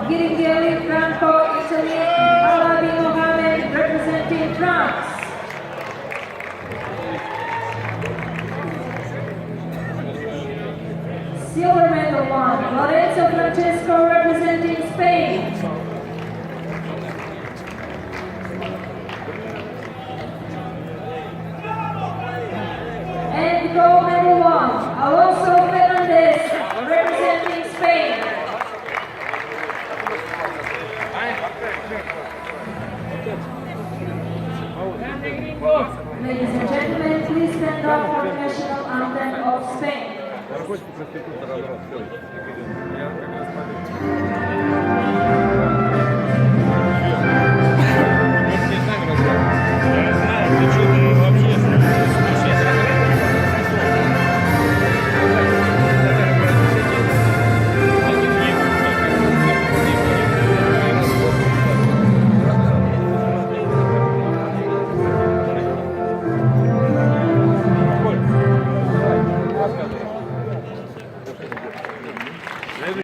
getting the elite Franco, Italy, Alabi Mohamed representing France. Silver medal one, Lorenzo Francesco representing Spain. And gold medal one, Alonso Fernandez representing Spain. Ladies and gentlemen, please stand up for the national anthem of Spain. Наркотики проститут народ.